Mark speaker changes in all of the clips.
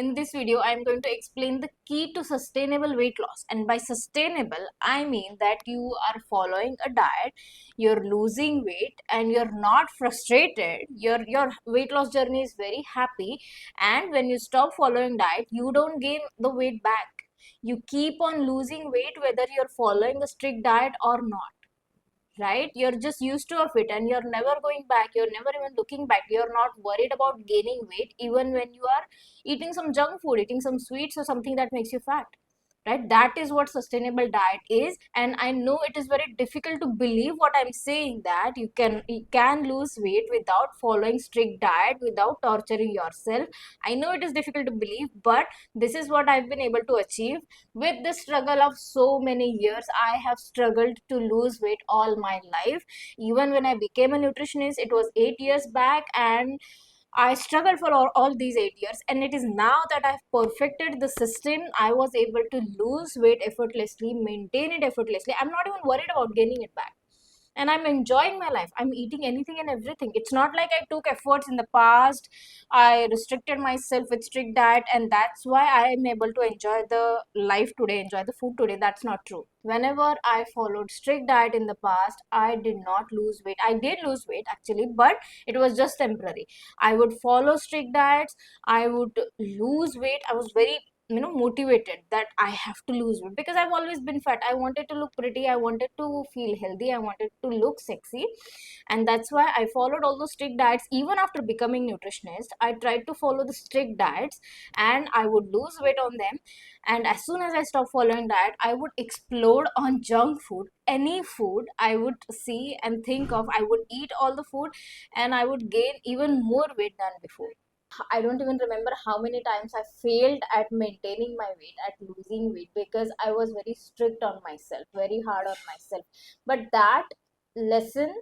Speaker 1: In this video, I am going to explain the key to sustainable weight loss. And by sustainable, I mean that you are following a diet, you're losing weight, and you're not frustrated. Your weight loss journey is very happy. And when you stop following diet, you don't gain the weight back. You keep on losing weight whether you're following a strict diet or not, right? You're just used to of it and you're never going back, you're never even looking back, you're not worried about gaining weight even when you are eating some junk food, eating some sweets or something that makes you fat, right? That is what sustainable diet is. And I know it is very difficult to believe what I'm saying, that you can lose weight without following strict diet, without torturing yourself. I know it is difficult to believe, but this is what I've been able to achieve with the struggle of so many years. I have struggled to lose weight all my life. Even when I became a nutritionist, it was 8 years back, and I struggled for all these 8 years, and it is now that I've perfected the system. I was able to lose weight effortlessly, maintain it effortlessly. I'm not even worried about gaining it back. And I'm enjoying my life. I'm eating anything and everything. It's not like I took efforts in the past. I restricted myself with strict diet, and that's why I am able to enjoy the life today, enjoy the food today. That's not true. Whenever I followed strict diet in the past, I did not lose weight. I did lose weight actually, but it was just temporary. I would follow strict diets, I would lose weight. I was very motivated that I have to lose weight because I've always been fat. I wanted to look pretty, I wanted to feel healthy, I wanted to look sexy, and that's why I followed all those strict diets. Even after becoming nutritionist, I tried to follow the strict diets and I would lose weight on them. And as soon as I stopped following diet, I would explode on junk food. Any food I would see and think of, I would eat all the food, and I would gain even more weight than before. I don't even remember how many times I failed at maintaining my weight, at losing weight, because I was very strict on myself, very hard on myself. But that lesson,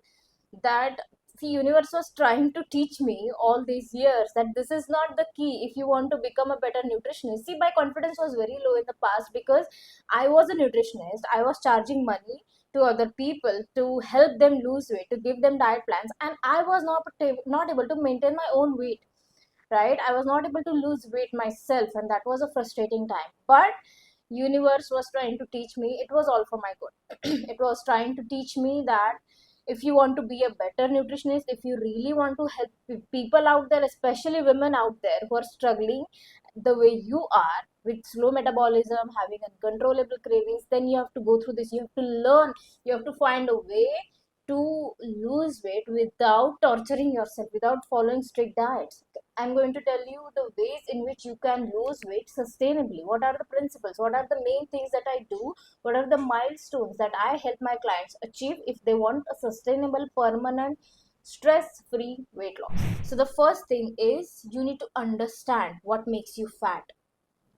Speaker 1: that the universe was trying to teach me all these years, that this is not the key if you want to become a better nutritionist. See, my confidence was very low in the past because I was a nutritionist. I was charging money to other people to help them lose weight, to give them diet plans, and I was not able to maintain my own weight, right? I was not able to lose weight myself, and that was a frustrating time. But universe was trying to teach me, it was all for my good. It was trying to teach me that if you want to be a better nutritionist, if you really want to help people out there, especially women out there who are struggling the way you are, with slow metabolism, having uncontrollable cravings, then you have to go through this. You have to learn, you have to find a way to lose weight without torturing yourself, without following strict diets. I'm going to tell you the ways in which you can lose weight sustainably. What are the principles? What are the main things that I do? What are the milestones that I help my clients achieve if they want a sustainable, permanent, stress-free weight loss? So the first thing is you need to understand what makes you fat,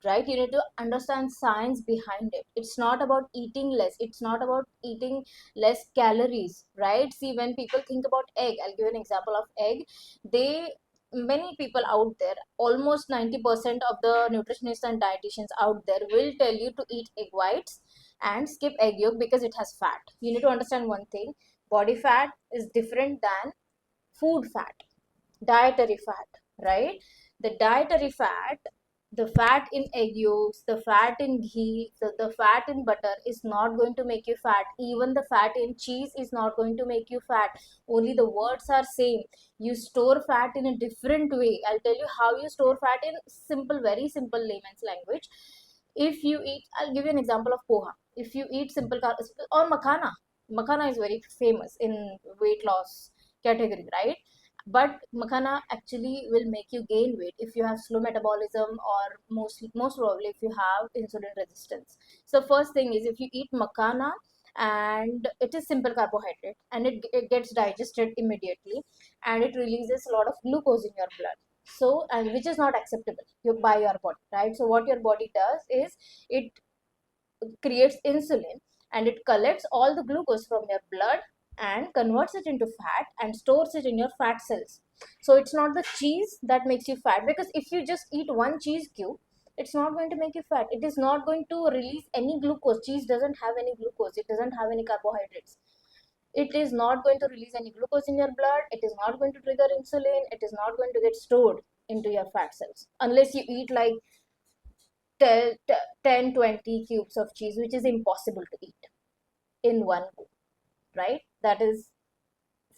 Speaker 1: right? You need to understand science behind it. It's not about eating less, it's not about eating less calories, right? See, when people think about egg, I'll give an example of egg. They Many people out there, almost 90% of the nutritionists and dietitians out there will tell you to eat egg whites and skip egg yolk because it has fat. You need to understand one thing: body fat is different than food fat, dietary fat, right? The dietary fat, the fat in egg yolks, the fat in ghee, the fat in butter is not going to make you fat. Even the fat in cheese is not going to make you fat. Only the words are same. You store fat in a different way. I'll tell you how you store fat in simple, very simple layman's language. If you eat, I'll give you an example of poha. If you eat simple or makhana is very famous in weight loss category, right? But makhana actually will make you gain weight if you have slow metabolism, or most probably if you have insulin resistance. So first thing is, if you eat makhana, and it is simple carbohydrate, and it gets digested immediately, and it releases a lot of glucose in your blood, so, and which is not acceptable by your body, right? So what your body does is it creates insulin, and it collects all the glucose from your blood and converts it into fat and stores it in your fat cells. So it's not the cheese that makes you fat, because if you just eat one cheese cube, it's not going to make you fat. It is not going to release any glucose. Cheese doesn't have any glucose, it doesn't have any carbohydrates. It is not going to release any glucose in your blood, it is not going to trigger insulin, it is not going to get stored into your fat cells unless you eat like 10, 10 20 cubes of cheese, which is impossible to eat in one go, right? That is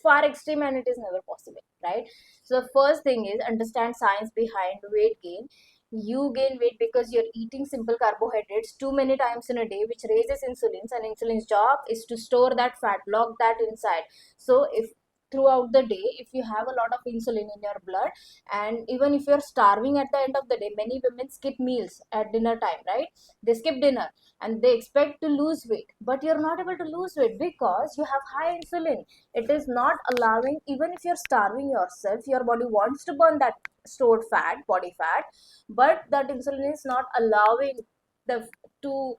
Speaker 1: far extreme and it is never possible, right? So the first thing is understand science behind weight gain. You gain weight because you're eating simple carbohydrates too many times in a day, which raises insulin, and insulin's job is to store that fat, lock that inside. So if throughout the day, if you have a lot of insulin in your blood, and even if you're starving at the end of the day, many women skip meals at dinner time, right? They skip dinner and they expect to lose weight, but you're not able to lose weight because you have high insulin. It is not allowing, even if you're starving yourself, your body wants to burn that stored fat, body fat, but that insulin is not allowing the to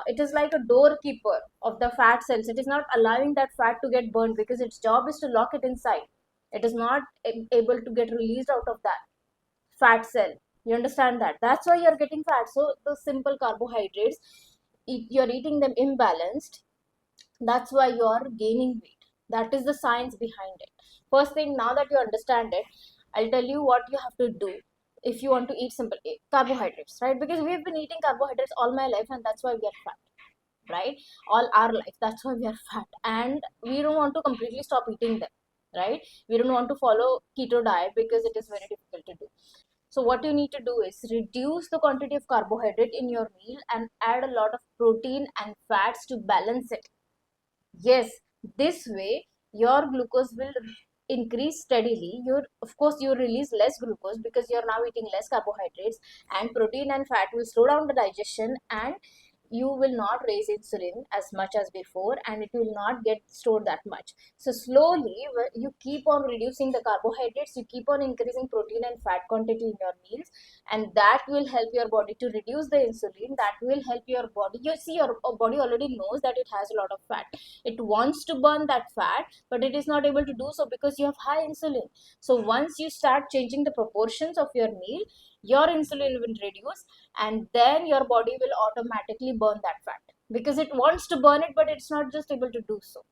Speaker 1: it is like a doorkeeper of the fat cells. It is not allowing that fat to get burned because its job is to lock it inside. It is not able to get released out of that fat cell. You understand that? That's why you're getting fat. So the simple carbohydrates, you're eating them imbalanced. That's why you're gaining weight. That is the science behind it. First thing, now that you understand it, I'll tell you what you have to do if you want to eat simple carbohydrates, right? Because we've been eating carbohydrates all my life and that's why we are fat, right? All our life, that's why we are fat, and we don't want to completely stop eating them, right? We don't want to follow keto diet because it is very difficult to do. So what you need to do is reduce the quantity of carbohydrate in your meal and add a lot of protein and fats to balance it. Yes, this way your glucose will increase steadily. You, of course, you release less glucose because you're now eating less carbohydrates, and protein and fat will slow down the digestion, and you will not raise insulin as much as before, and it will not get stored that much. So slowly you keep on reducing the carbohydrates, you keep on increasing protein and fat quantity in your meals, and that will help your body to reduce the insulin. That will help your body, you see, your body already knows that it has a lot of fat. It wants to burn that fat, but it is not able to do so because you have high insulin. So once you start changing the proportions of your meal, your insulin will reduce, and then your body will automatically burn that fat because it wants to burn it, but it's not just able to do so.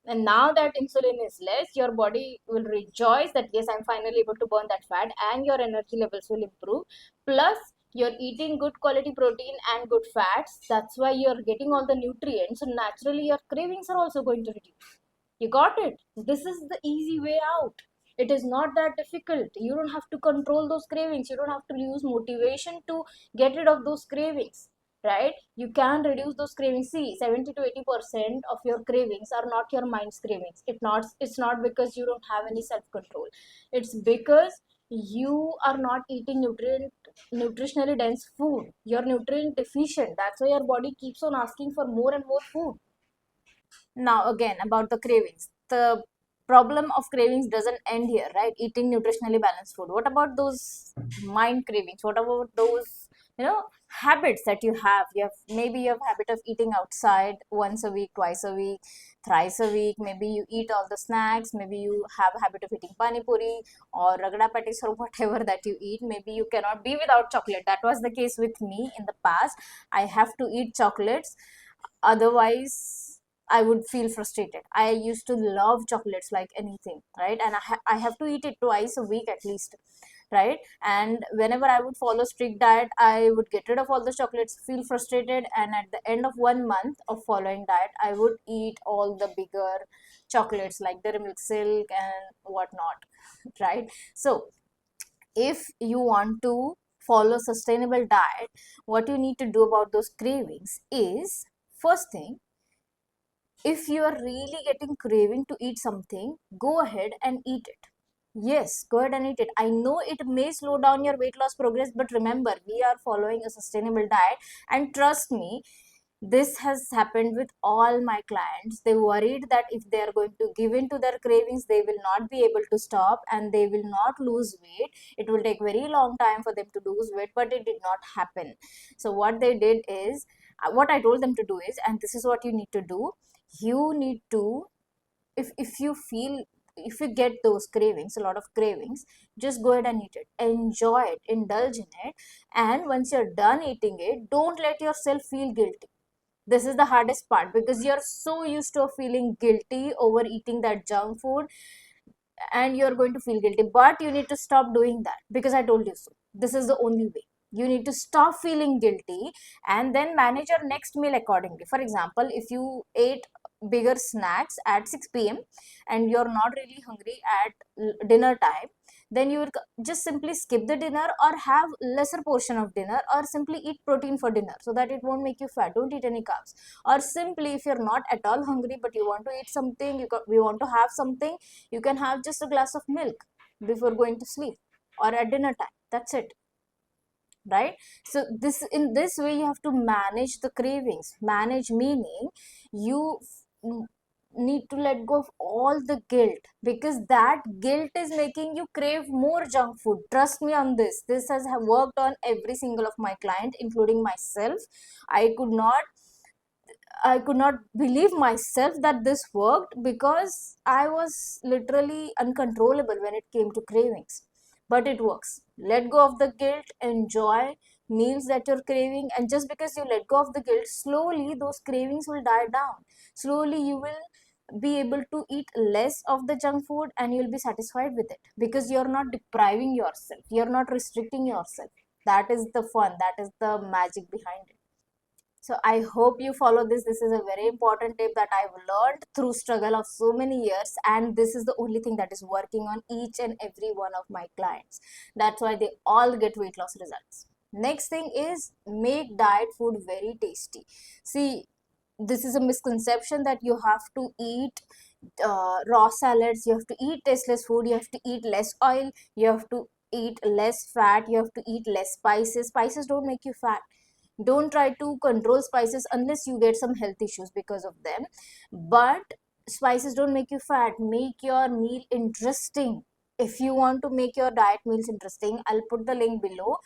Speaker 1: And now that insulin is less, your body will rejoice that yes, I'm finally able to burn that fat, and your energy levels will improve. Plus, you're eating good quality protein and good fats. That's why you're getting all the nutrients. So naturally, your cravings are also going to reduce. You got it? This is the easy way out. It is not that difficult. You don't have to control those cravings. You don't have to use motivation to get rid of those cravings, right? You can reduce those cravings. See, 70 to 80% of your cravings are not your mind's cravings. It's not because you don't have any self-control. It's because you are not eating nutritionally dense food. You're nutrient deficient. That's why your body keeps on asking for more and more food. Now, again, about the cravings. The problem of cravings doesn't end here, right? Eating nutritionally balanced food. What about those mind cravings? What about those, habits that you have? Maybe you have habit of eating outside once a week, twice a week, thrice a week. Maybe you eat all the snacks. Maybe you have a habit of eating pani puri or ragda patties or whatever that you eat. Maybe you cannot be without chocolate. That was the case with me in the past. I have to eat chocolates, otherwise I would feel frustrated. I used to love chocolates like anything, right? And I have to eat it twice a week at least, right? And whenever I would follow strict diet, I would get rid of all the chocolates, feel frustrated, and at the end of 1 month of following diet, I would eat all the bigger chocolates like Dairy Milk Silk and whatnot, right? So if you want to follow sustainable diet, what you need to do about those cravings is, first thing, if you are really getting craving to eat something, go ahead and eat it. Yes, go ahead and eat it. I know it may slow down your weight loss progress, but remember, we are following a sustainable diet. And trust me, this has happened with all my clients. They worried that if they are going to give in to their cravings, they will not be able to stop and they will not lose weight. It will take very long time for them to lose weight, but it did not happen. So what they did is, what I told them to do is, and this is what you need to do, you need to, if you feel, if you get those cravings, a lot of cravings, just go ahead and eat it, enjoy it, indulge in it, and once you're done eating it, don't let yourself feel guilty. This is the hardest part because you're so used to feeling guilty over eating that junk food. and you're going to feel guilty, but you need to stop doing that because I told you so. This is the only way. You need to stop feeling guilty and then manage your next meal accordingly. For example, if you ate bigger snacks at 6 p.m. and you're not really hungry at dinner time, then you will just simply skip the dinner or have lesser portion of dinner, or simply eat protein for dinner so that it won't make you fat. Don't eat any carbs. Or simply, if you're not at all hungry but you want to eat something, we want to have something, you can have just a glass of milk before going to sleep or at dinner time. That's it, right? So this, in this way, you have to manage the cravings. Manage meaning you need to let go of all the guilt, because that guilt is making you crave more junk food. Trust me on this. This has worked on every single of my client, including myself. I could not i could not believe myself that this worked, because I was literally uncontrollable when it came to cravings. But it works. Let go of the guilt, enjoy meals that you're craving, and just because you let go of the guilt, slowly those cravings will die down. Slowly you will be able to eat less of the junk food and you'll be satisfied with it, because you're not depriving yourself, you're not restricting yourself. That is the fun, that is the magic behind it. So I hope you follow this. This is a very important tip that I've learned through struggle of so many years, and this is the only thing that is working on each and every one of my clients. That's why they all get weight loss results. Next thing is, make diet food very tasty. See, this is a misconception that you have to eat raw salads, you have to eat tasteless food, you have to eat less oil, you have to eat less fat, you have to eat less spices. Spices don't make you fat. Don't try to control spices unless you get some health issues because of them. But spices don't make you fat. Make your meal interesting. If you want to make your diet meals interesting, I'll put the link below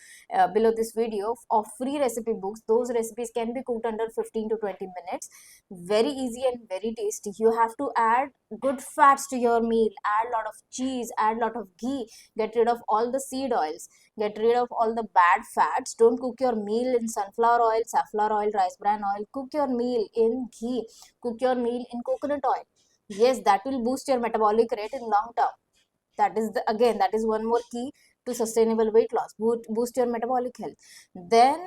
Speaker 1: this video of free recipe books. Those recipes can be cooked under 15 to 20 minutes. Very easy and very tasty. You have to add good fats to your meal. Add a lot of cheese, add a lot of ghee. Get rid of all the seed oils, get rid of all the bad fats. Don't cook your meal in sunflower oil, safflower oil, rice bran oil. Cook your meal in ghee. Cook your meal in coconut oil. Yes, that will boost your metabolic rate in long term. That is that is one more key to sustainable weight loss. Boost your metabolic health. Then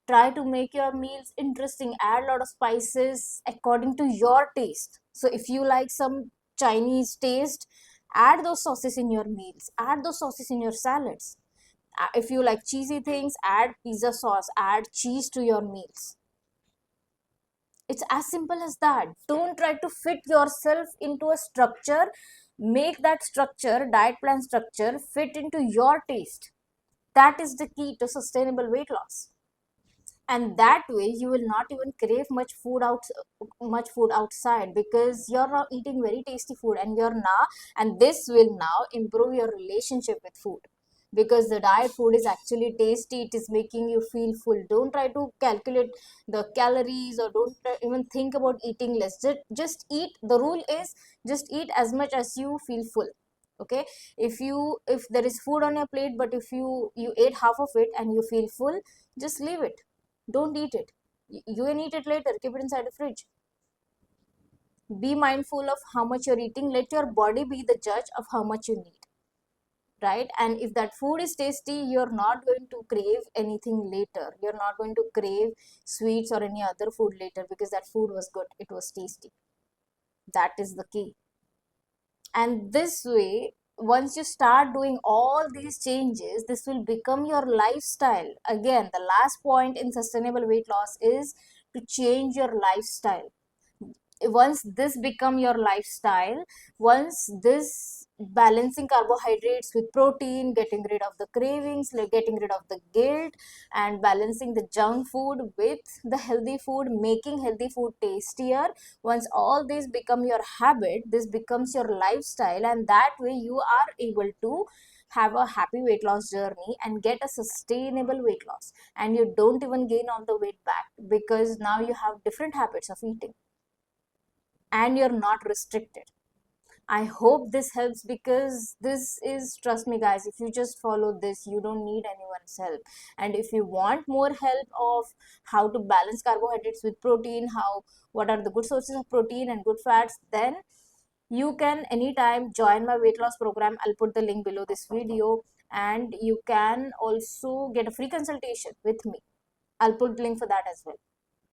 Speaker 1: try to make your meals interesting. Add a lot of spices according to your taste. So if you like some Chinese taste, add those sauces in your meals. Add those sauces in your salads. If you like cheesy things, add pizza sauce, add cheese to your meals. It's as simple as that. Don't try to fit yourself into a structure. Make that structure, diet plan structure, fit into your taste. That is the key to sustainable weight loss. And that way you will not even crave much food outside, because you're not eating very tasty food, and this will now improve your relationship with food, because the diet food is actually tasty. It is making you feel full. Don't try to calculate the calories, or don't even think about eating less. Just eat. The rule is, just eat as much as you feel full. Okay, if there is food on your plate, but if you ate half of it and you feel full, just leave it. Don't eat it. You can eat it later. Keep it inside the fridge. Be mindful of how much you're eating. Let your body be the judge of how much you need. Right? And if that food is tasty, you're not going to crave anything later. You're not going to crave sweets or any other food later, because that food was good. It was tasty. That is the key. And this way, once you start doing all these changes, this will become your lifestyle. Again, the last point in sustainable weight loss is to change your lifestyle. Once this become your lifestyle, once this balancing carbohydrates with protein, getting rid of the cravings, like getting rid of the guilt, and balancing the junk food with the healthy food, making healthy food tastier, once all these become your habit, this becomes your lifestyle, and that way you are able to have a happy weight loss journey and get a sustainable weight loss, and you don't even gain all the weight back, because now you have different habits of eating and you're not restricted. I hope this helps, because this is, trust me guys, if you just follow this, you don't need anyone's help. And if you want more help of how to balance carbohydrates with protein, what are the good sources of protein and good fats, then You can anytime join my weight loss program. I'll put the link below this video, and you can also get a free consultation with me. I'll put the link for that as well.